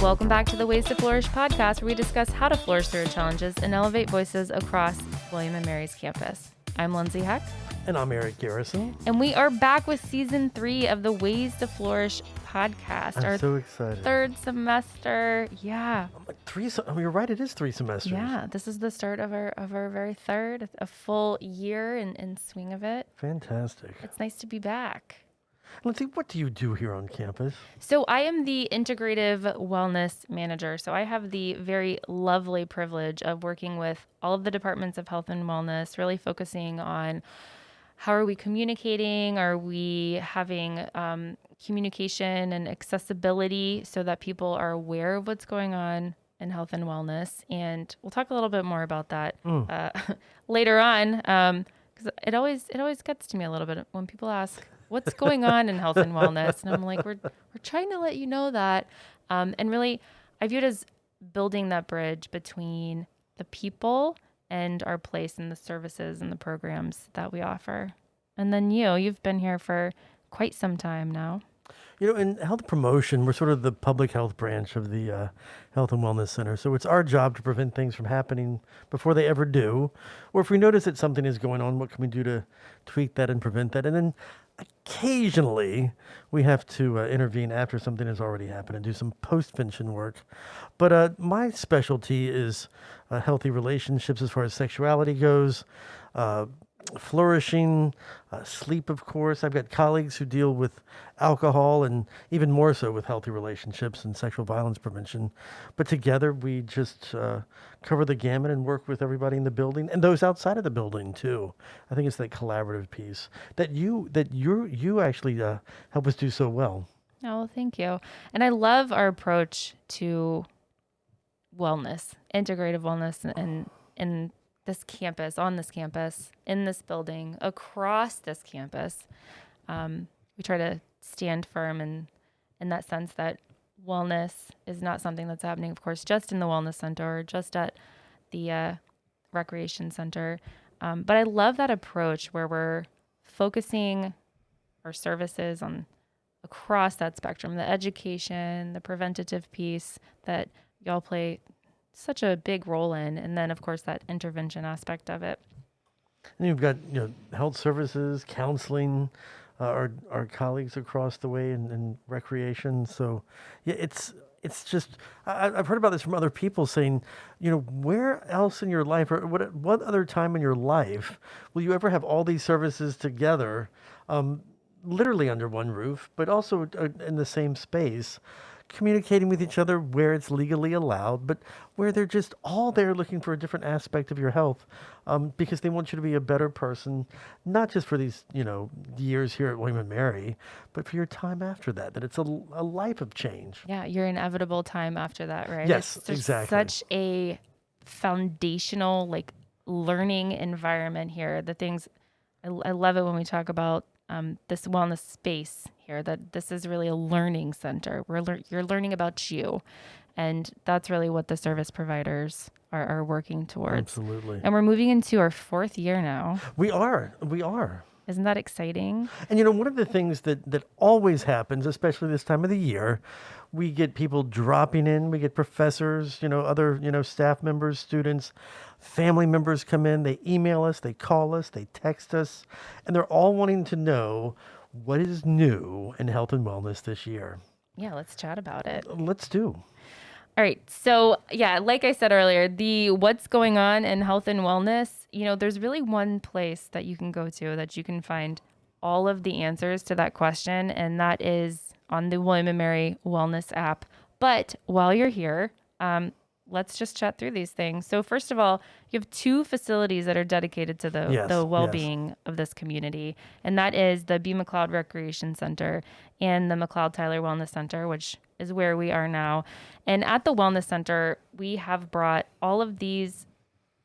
Welcome back to the Ways to Flourish podcast, where we discuss how to flourish through challenges and elevate voices across William & Mary's campus. I'm Lindsay Heck. And I'm Eric Garrison. And we are back with season 3 of the Ways to Flourish podcast. I'm so excited. Third semester. Yeah. I'm like you're right, it is 3 semesters. Yeah, this is the start of our very third, a full year in swing of it. Fantastic. It's nice to be back. Lindsay, what do you do here on campus? So I am the integrative wellness manager. So I have the very lovely privilege of working with all of the departments of health and wellness, really focusing on how are we communicating? Are we having communication and accessibility so that people are aware of what's going on in health and wellness? And we'll talk a little bit more about that later on, because it always gets to me a little bit when people ask, what's going on in health and wellness? And I'm like, we're trying to let you know that. And really, I view it as building that bridge between the people and our place in the services and the programs that we offer. And then you've been here for quite some time now. You know, in health promotion, we're sort of the public health branch of the Health and Wellness Center. So it's our job to prevent things from happening before they ever do. Or if we notice that something is going on, what can we do to tweak that and prevent that? And then occasionally we have to intervene after something has already happened and do some post-vention work. But my specialty is healthy relationships as far as sexuality goes, flourishing, sleep, of course. I've got colleagues who deal with alcohol and even more so with healthy relationships and sexual violence prevention. But together we just cover the gamut and work with everybody in the building and those outside of the building too. I think it's that collaborative piece that you actually help us do so well. Oh, well, thank you. And I love our approach to wellness, integrative wellness, and this campus, on this campus, in this building, across this campus. We try to stand firm in that sense that wellness is not something that's happening, of course, just in the wellness center or just at the recreation center. But I love that approach where we're focusing our services on across that spectrum, the education, the preventative piece that y'all play such a big role in, and then of course that intervention aspect of it. And you've got health services, counseling, our colleagues across the way in recreation. So yeah, it's just I've heard about this from other people saying, where else in your life or what other time in your life will you ever have all these services together, literally under one roof, but also in the same space, communicating with each other where it's legally allowed, but where they're just all there looking for a different aspect of your health, because they want you to be a better person, not just for these, years here at William & Mary, but for your time after that, that it's a life of change. Yeah, your inevitable time after that, right? Yes, it's exactly. Such a foundational, learning environment here. The things, I love it when we talk about this wellness space here, that this is really a learning center. You're learning about you. And that's really what the service providers are working towards. Absolutely. And we're moving into our 4th year now. We are. Isn't that exciting? And one of the things that always happens, especially this time of the year, we get people dropping in, we get professors, other, staff members, students, family members come in, they email us, they call us, they text us, and they're all wanting to know what is new in health and wellness this year. Yeah, let's chat about it. Let's do. All right. So yeah, like I said earlier, the what's going on in health and wellness, there's really one place that you can go to that you can find all of the answers to that question. And that is on the William & Mary Wellness app. But while you're here, let's just chat through these things. So first of all, you have 2 facilities that are dedicated to the well-being of this community. And that is the B. McLeod Recreation Center and the McLeod Tyler Wellness Center, which is where we are now. And at the Wellness Center, we have brought all of these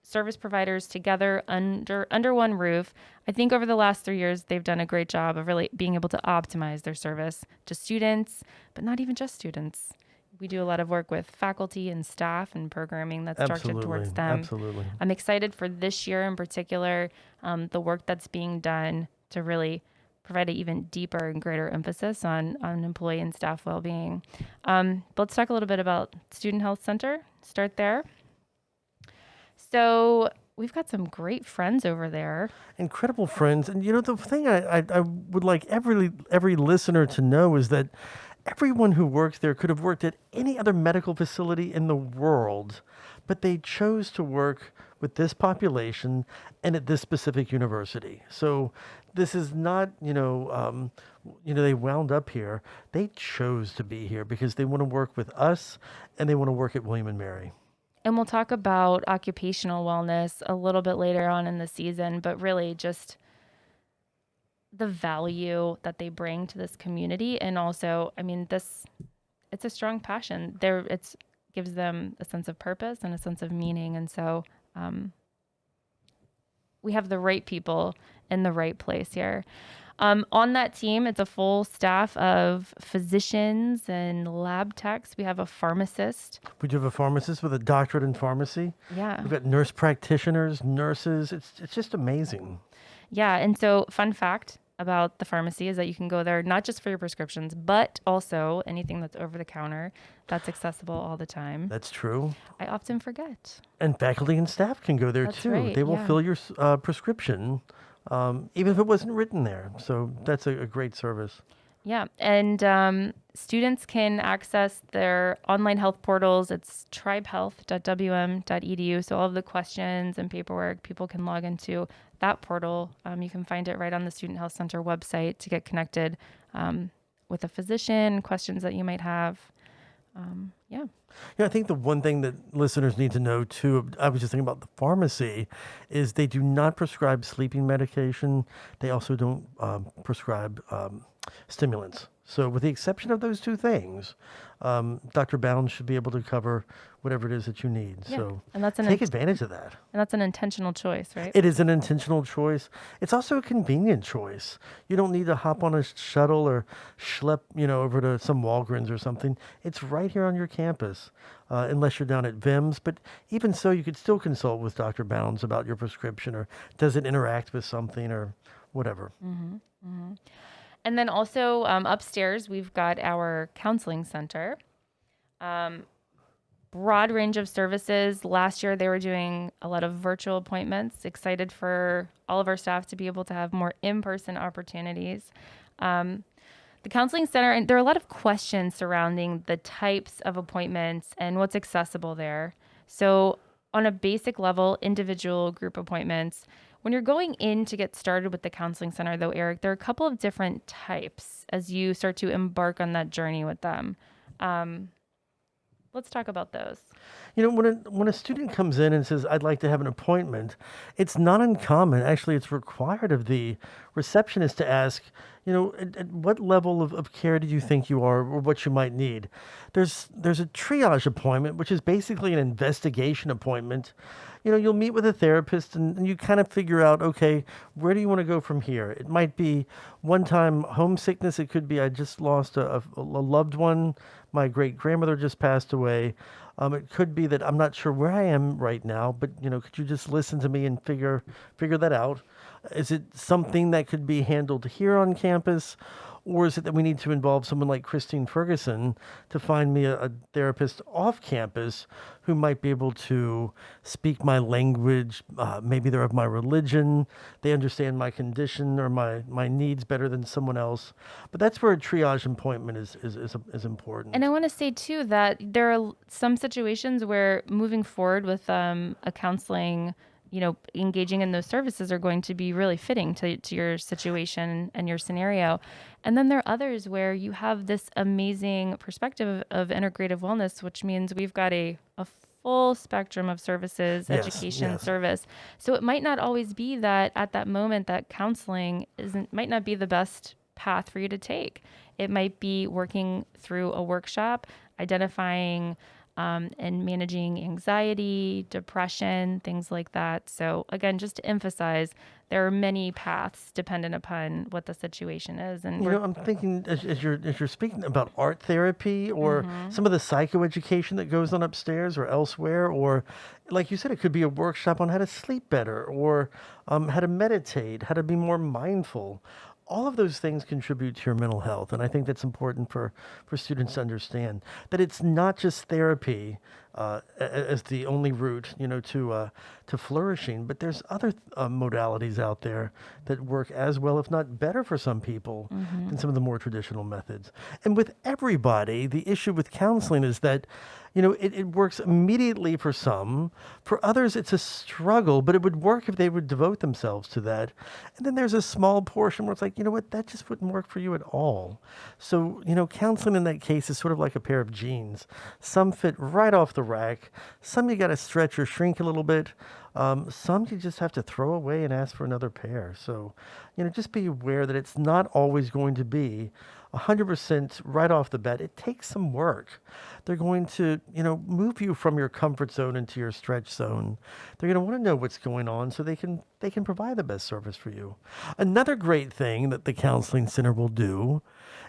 service providers together under one roof. I think over the last 3 years, they've done a great job of really being able to optimize their service to students, but not even just students. We do a lot of work with faculty and staff and programming that's directed towards them. Absolutely. I'm excited for this year in particular, the work that's being done to really provide an even deeper and greater emphasis on employee and staff well-being. But let's talk a little bit about Student Health Center. Start there. So we've got some great friends over there. Incredible friends. And the thing I would like every listener to know is that everyone who works there could have worked at any other medical facility in the world, but they chose to work with this population and at this specific university. So this is not, they wound up here. They chose to be here because they want to work with us and they want to work at William and Mary. And we'll talk about occupational wellness a little bit later on in the season, but really just the value that they bring to this community. And also, I mean, it's a strong passion. It gives them a sense of purpose and a sense of meaning. And so we have the right people in the right place here. On that team, it's a full staff of physicians and lab techs. We have a pharmacist. We do have a pharmacist with a doctorate in pharmacy. Yeah. We've got nurse practitioners, nurses. It's just amazing. Yeah. And so, fun fact about the pharmacy is that you can go there not just for your prescriptions, but also anything that's over the counter that's accessible all the time. That's true. I often forget. And faculty and staff can go there That's too. right, They will yeah. fill your prescription, even if it wasn't written there. So that's a great service. Yeah. And students can access their online health portals. It's tribehealth.wm.edu. So all of the questions and paperwork, people can log into that portal. You can find it right on the Student Health Center website to get connected with a physician, questions that you might have. Yeah. Yeah, I think the one thing that listeners need to know too, I was just thinking about the pharmacy, is they do not prescribe sleeping medication. They also don't prescribe stimulants. So with the exception of those two things, Dr. Bounds should be able to cover whatever it is that you need. Yeah. So And that's take advantage of that. And that's an intentional choice, right? It is an intentional choice. It's also a convenient choice. You don't need to hop on a shuttle or schlep, over to some Walgreens or something. It's right here on your campus, unless you're down at VIMS. But even so, you could still consult with Dr. Bounds about your prescription, or does it interact with something or whatever. And then also upstairs, we've got our counseling center. Broad range of services. Last year, they were doing a lot of virtual appointments. Excited for all of our staff to be able to have more in-person opportunities. The counseling center, and there are a lot of questions surrounding the types of appointments and what's accessible there. So on a basic level, individual group appointments. When you're going in to get started with the counseling center, though, Eric, there are a couple of different types as you start to embark on that journey with them. Let's talk about those. When a student comes in and says, I'd like to have an appointment, it's not uncommon. Actually, it's required of the receptionist to ask, at what level of care do you think you are, or what you might need? There's a triage appointment, which is basically an investigation appointment. You'll meet with a therapist and you kind of figure out, okay, where do you want to go from here? It might be one-time homesickness. It could be I just lost a loved one. My great-grandmother just passed away. It could be that I'm not sure where I am right now, but could you just listen to me and figure that out? Is it something that could be handled here on campus, or is it that we need to involve someone like Christine Ferguson to find me a therapist off campus who might be able to speak my language? Maybe they're of my religion. They understand my condition or my needs better than someone else. But that's where a triage appointment is important. And I want to say, too, that there are some situations where moving forward with a counseling, engaging in those services are going to be really fitting to your situation and your scenario. And then there are others where you have this amazing perspective of integrative wellness, which means we've got a full spectrum of services, education, service. So it might not always be that at that moment that counseling might not be the best path for you to take. It might be working through a workshop, identifying and managing anxiety, depression, things like that. So again, just to emphasize, there are many paths dependent upon what the situation is. And I'm thinking as you're speaking about art therapy or some of the psychoeducation that goes on upstairs or elsewhere, or like you said, it could be a workshop on how to sleep better or how to meditate, how to be more mindful. all of those things contribute to your mental health. And I think that's important for students to understand that it's not just therapy as the only route, to flourishing, but there's other modalities out there that work as well, if not better for some people than some of the more traditional methods. And with everybody, the issue with counseling is that, it works immediately for some. For others, it's a struggle, but it would work if they would devote themselves to that. And then there's a small portion where it's like, you know what, that just wouldn't work for you at all. So, counseling in that case is sort of like a pair of jeans. Some fit right off the rack. Some you got to stretch or shrink a little bit. Some you just have to throw away and ask for another pair. So, just be aware that it's not always going to be 100% right off the bat. It takes some work. They're going to, move you from your comfort zone into your stretch zone. They're going to want to know what's going on so they can provide the best service for you. Another great thing that the counseling center will do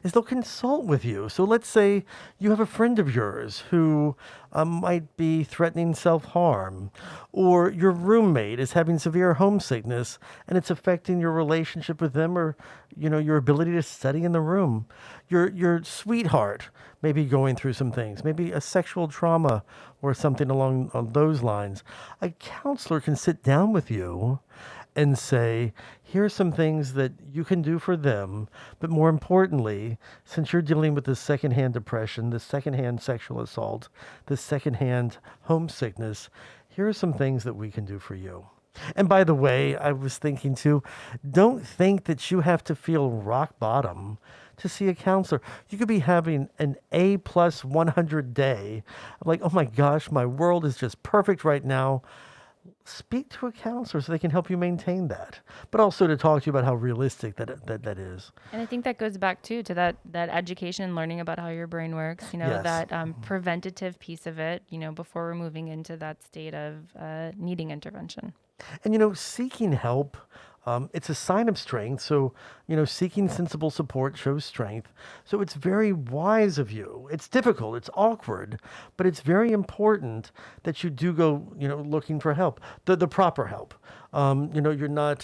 is they'll consult with you. So let's say you have a friend of yours who might be threatening self-harm, or your roommate is having severe homesickness and it's affecting your relationship with them, or your ability to study in the room. Your sweetheart may be going through some things, maybe a sexual trauma or something along those lines. A counselor can sit down with you and say, here's some things that you can do for them. But more importantly, since you're dealing with this secondhand depression, this secondhand sexual assault, this secondhand homesickness, here are some things that we can do for you. And by the way, I was thinking too, don't think that you have to feel rock bottom to see a counselor. You could be having an A plus 100 day. Like, oh my gosh, my world is just perfect right now. Speak to a counselor so they can help you maintain that, but also to talk to you about how realistic that is. And I think that goes back too to that education, learning about how your brain works, Yes. that preventative piece of it, before we're moving into that state of needing intervention. And seeking help, it's a sign of strength. So, seeking sensible support shows strength. So it's very wise of you. It's difficult, it's awkward, but it's very important that you do go, looking for help, the proper help. You're not,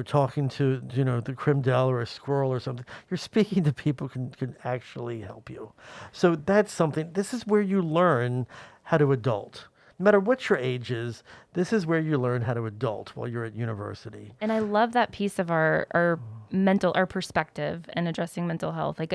talking to, the creme delle or a squirrel or something. You're speaking to people who can actually help you. So that's something, this is where you learn how to adult. No matter what your age is, this is where you learn how to adult while you're at university. And I love that piece of our perspective in addressing mental health. Like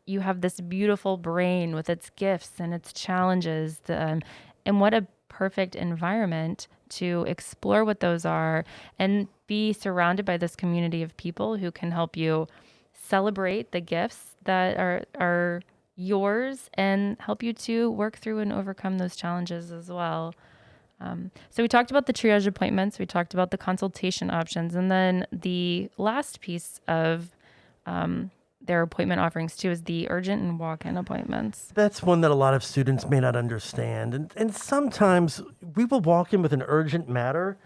you have this beautiful brain with its gifts and its challenges, and what a perfect environment to explore what those are and be surrounded by this community of people who can help you celebrate the gifts that are yours and help you to work through and overcome those challenges as well. So we talked about the triage appointments, we talked about the consultation options, and then the last piece of their appointment offerings too is the urgent and walk-in appointments. That's one that a lot of students may not understand. And sometimes we will walk in with an urgent matter,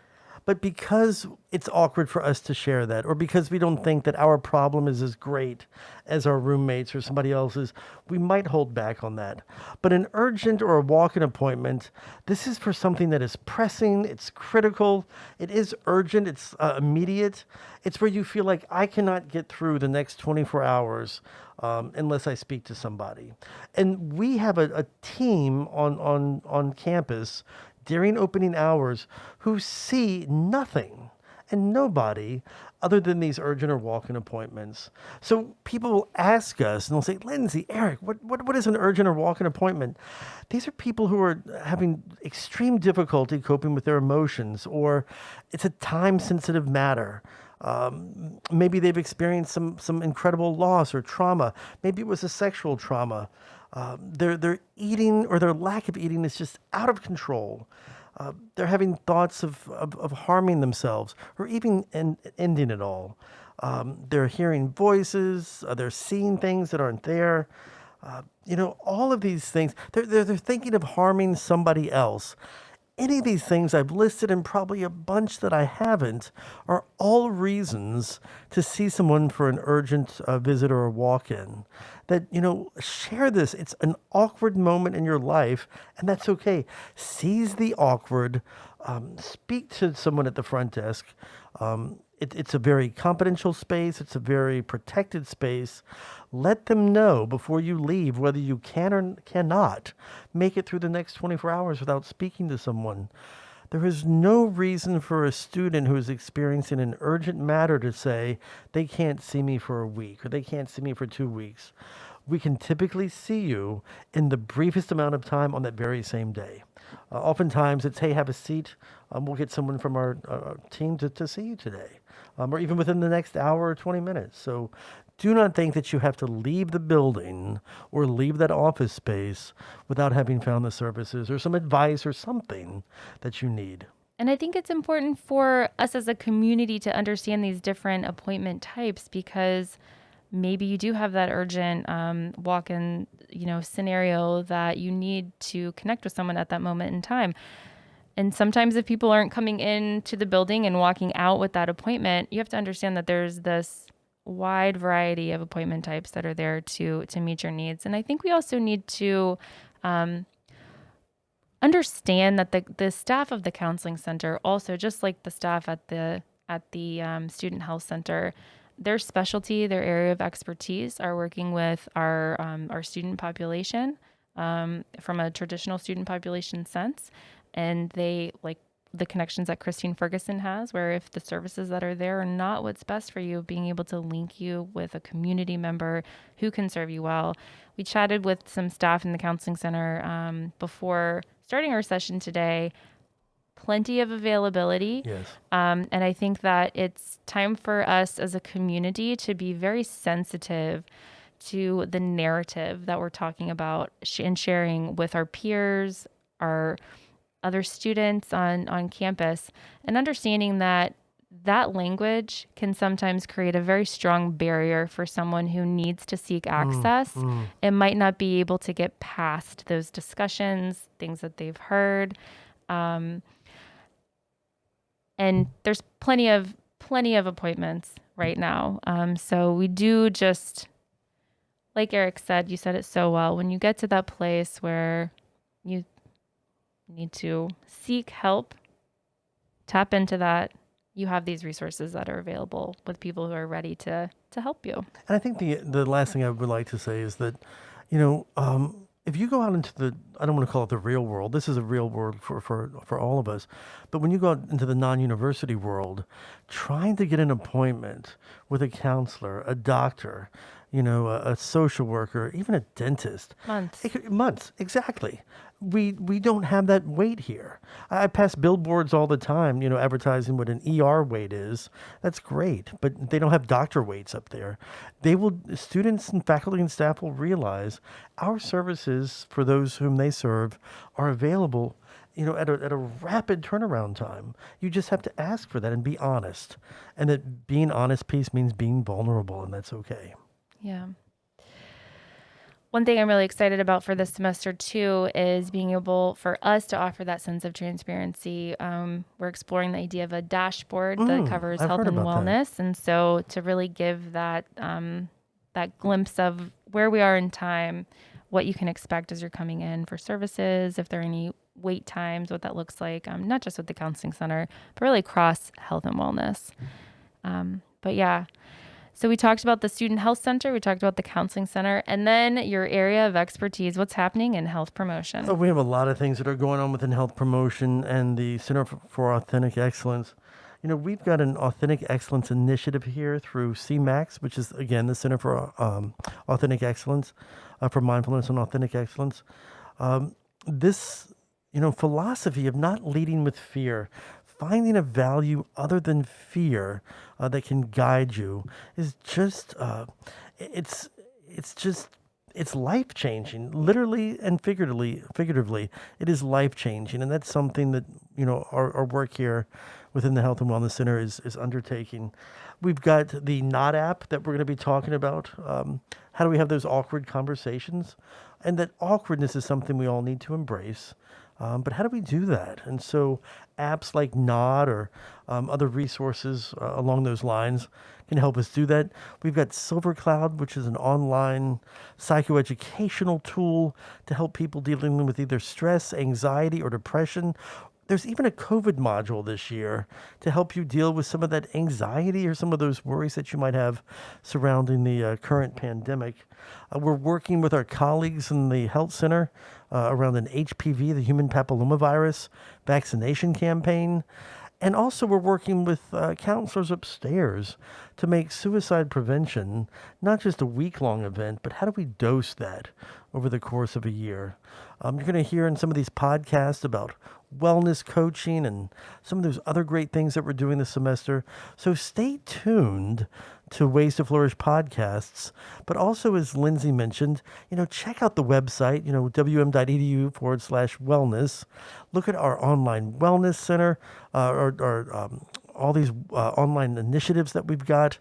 but because it's awkward for us to share that, or because we don't think that our problem is as great as our roommates or somebody else's, we might hold back on that. But an urgent or a walk-in appointment, this is for something that is pressing, it's critical, it is urgent, it's immediate. It's where you feel like I cannot get through the next 24 hours unless I speak to somebody. And we have a team on campus during opening hours who see nothing and nobody other than these urgent or walk-in appointments. So people will ask us and they'll say, Lindsay, Eric, what is an urgent or walk-in appointment? These are people who are having extreme difficulty coping with their emotions, or it's a time-sensitive matter. Maybe they've experienced some incredible loss or trauma. Maybe it was a sexual trauma. Their eating or their lack of eating is just out of control. They're having thoughts of harming themselves or even ending it all. They're hearing voices. They're seeing things that aren't there. All of these things. They're thinking of harming somebody else. Any of these things I've listed, and probably a bunch that I haven't, are all reasons to see someone for an urgent visit or a walk-in. That, share this. It's an awkward moment in your life, and that's okay. Seize the awkward. Speak to someone at the front desk. it's a very confidential space. It's a very protected space. Let them know before you leave whether you can or cannot make it through the next 24 hours without speaking to someone. There is no reason for a student who is experiencing an urgent matter to say they can't see me for a week or they can't see me for 2 weeks. We can typically see you in the briefest amount of time on that very same day. Oftentimes it's, hey, have a seat. We'll get someone from our team to see you today, or even within the next hour or 20 minutes. So do not think that you have to leave the building or leave that office space without having found the services or some advice or something that you need. And I think it's important for us as a community to understand these different appointment types because maybe you do have that urgent walk-in, scenario that you need to connect with someone at that moment in time. And sometimes if people aren't coming into the building and walking out with that appointment, you have to understand that there's this wide variety of appointment types that are there to meet your needs. And I think we also need to understand that the staff of the counseling center also, just like the staff at the student health center, their specialty, their area of expertise are working with our student population from a traditional student population sense. And they like the connections that Christine Ferguson has, where if the services that are there are not what's best for you, being able to link you with a community member who can serve you well. We chatted with some staff in the counseling center before starting our session today. Plenty of availability. Yes. And I think that it's time for us as a community to be very sensitive to the narrative that we're talking about and sharing with our peers, our other students on campus, and understanding that language can sometimes create a very strong barrier for someone who needs to seek access and might not be able to get past those discussions, things that they've heard. And there's plenty of appointments right now. So we do just, like Eric said, you said it so well, when you get to that place where you need to seek help, tap into that, you have these resources that are available with people who are ready to help you. And I think the last thing I would like to say is that, if you go out into the, I don't want to call it the real world. This is a real world for all of us. But when you go out into the non-university world, trying to get an appointment with a counselor, a doctor, a social worker, even a dentist. Months, exactly. We don't have that wait here. I pass billboards all the time, advertising what an ER wait is. That's great, but they don't have doctor waits up there. Students and faculty and staff will realize our services for those whom they serve are available, at a rapid turnaround time. You just have to ask for that and be honest. And that being honest piece means being vulnerable, and that's okay. Yeah. One thing I'm really excited about for this semester too is being able for us to offer that sense of transparency. We're exploring the idea of a dashboard that covers I've health heard and about wellness, and so to really give that that glimpse of where we are in time, what you can expect as you're coming in for services, if there are any wait times, what that looks like, not just with the counseling center, but really across health and wellness. But yeah. So we talked about the student health center, we talked about the counseling center, and then your area of expertise, what's happening in health promotion. We have a lot of things that are going on within health promotion and the Center for Authentic Excellence. We've got an Authentic Excellence initiative here through CMAX, which is, again, the Center for Authentic Excellence, for Mindfulness and Authentic Excellence. This, philosophy of not leading with fear, finding a value other than fear that can guide you is just, it's life changing, literally and figuratively. It is life changing. And that's something that, our work here within the Health and Wellness Center is undertaking. We've got the Not app that we're going to be talking about. How do we have those awkward conversations? And that awkwardness is something we all need to embrace. But how do we do that? And so apps like Nod or other resources along those lines can help us do that. We've got Silver Cloud, which is an online psychoeducational tool to help people dealing with either stress, anxiety, or depression, There's even a COVID module this year to help you deal with some of that anxiety or some of those worries that you might have surrounding the current pandemic. We're working with our colleagues in the health center around an HPV, the human papillomavirus vaccination campaign. And also, we're working with counselors upstairs to make suicide prevention not just a week long event, but how do we dose that over the course of a year? You're going to hear in some of these podcasts about wellness coaching and some of those other great things that we're doing this semester. So stay tuned to Ways to Flourish podcasts. But also, as Lindsay mentioned, check out the website, wm.edu/wellness. Look at our online wellness center, all these online initiatives that we've got,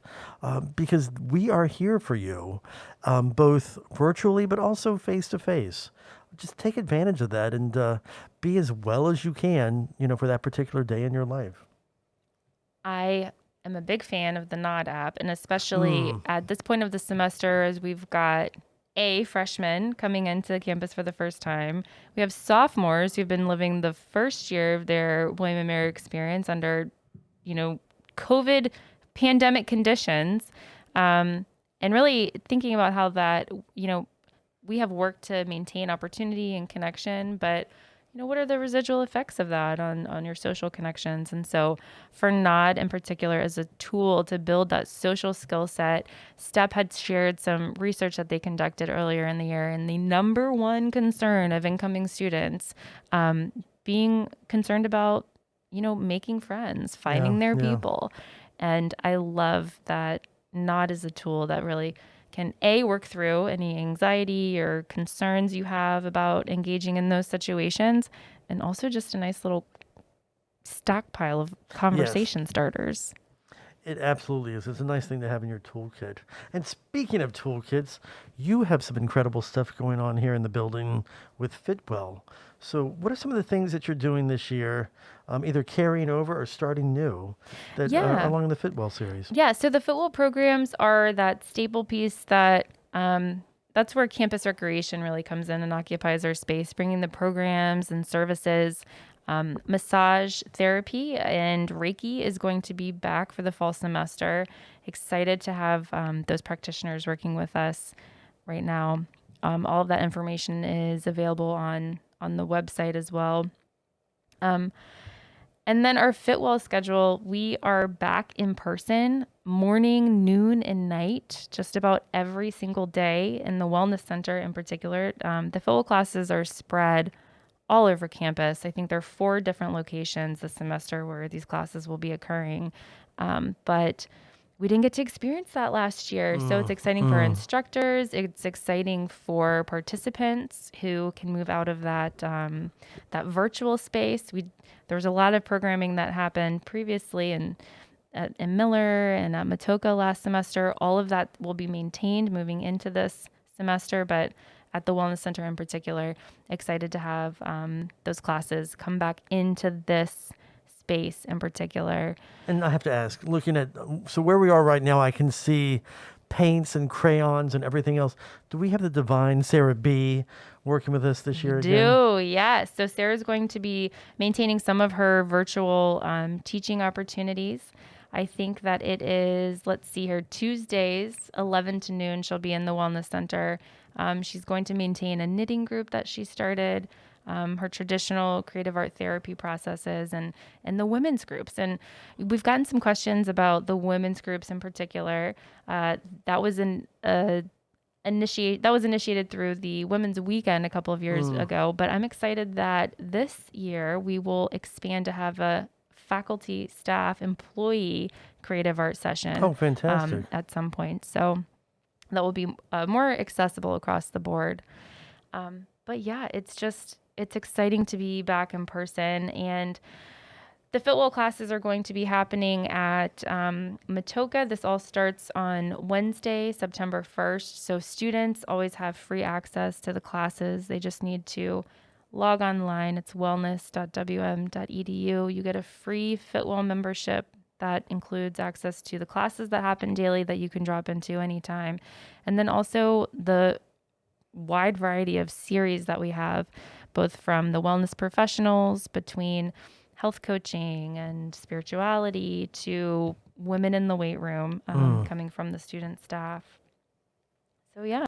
because we are here for you, both virtually but also face to face. Just take advantage of that and be as well as you can, for that particular day in your life. I am a big fan of the Nod app, and especially at this point of the semester, as we've got freshmen coming into campus for the first time. We have sophomores who've been living the first year of their William and Mary experience under, COVID pandemic conditions, and really thinking about how that, we have worked to maintain opportunity and connection, but what are the residual effects of that on your social connections? And so for Nod in particular as a tool to build that social skill set, STEP had shared some research that they conducted earlier in the year, and the number one concern of incoming students being concerned about, making friends, finding their people. And I love that Nod is a tool that really can work through any anxiety or concerns you have about engaging in those situations, and also just a nice little stockpile of conversation starters. It absolutely is. It's a nice thing to have in your toolkit. And speaking of toolkits, you have some incredible stuff going on here in the building with Fitwell. So what are some of the things that you're doing this year, either carrying over or starting new, that along the Fitwell series? Yeah, so the Fitwell programs are that staple piece that that's where campus recreation really comes in and occupies our space, bringing the programs and services. Massage therapy and Reiki is going to be back for the fall semester. Excited to have those practitioners working with us right now. All of that information is available on the website as well. And then our Fitwell schedule, we are back in person morning, noon, and night, just about every single day in the Wellness Center in particular. The Fitwell classes are spread all over campus. I think there are 4 different locations this semester where these classes will be occurring. But we didn't get to experience that last year. So it's exciting for instructors. It's exciting for participants who can move out of that that virtual space. There was a lot of programming that happened previously in Miller and at Matoka last semester. All of that will be maintained moving into this semester, but at the Wellness Center in particular, excited to have those classes come back into this space in particular. And I have to ask, looking at, so where we are right now, I can see paints and crayons and everything else. Do we have the divine Sarah B working with us this year again? Yes. So Sarah's going to be maintaining some of her virtual teaching opportunities. I think that it is, let's see here, Tuesdays, 11 to noon, she'll be in the Wellness Center. She's going to maintain a knitting group that she started, her traditional creative art therapy processes, and the women's groups. And we've gotten some questions about the women's groups in particular. That was initiated through the Women's Weekend a couple of years ago. But I'm excited that this year we will expand to have a faculty, staff, employee creative art session. Oh, fantastic. At some point. So that will be more accessible across the board. But yeah, it's exciting to be back in person. And the Fitwell classes are going to be happening at Matoka. This all starts on Wednesday, September 1st. So students always have free access to the classes. They just need to log online. It's wellness.wm.edu. You get a free Fitwell membership that includes access to the classes that happen daily that you can drop into anytime. And then also the wide variety of series that we have, both from the wellness professionals, between health coaching and spirituality, to women in the weight room, coming from the student staff. So yeah.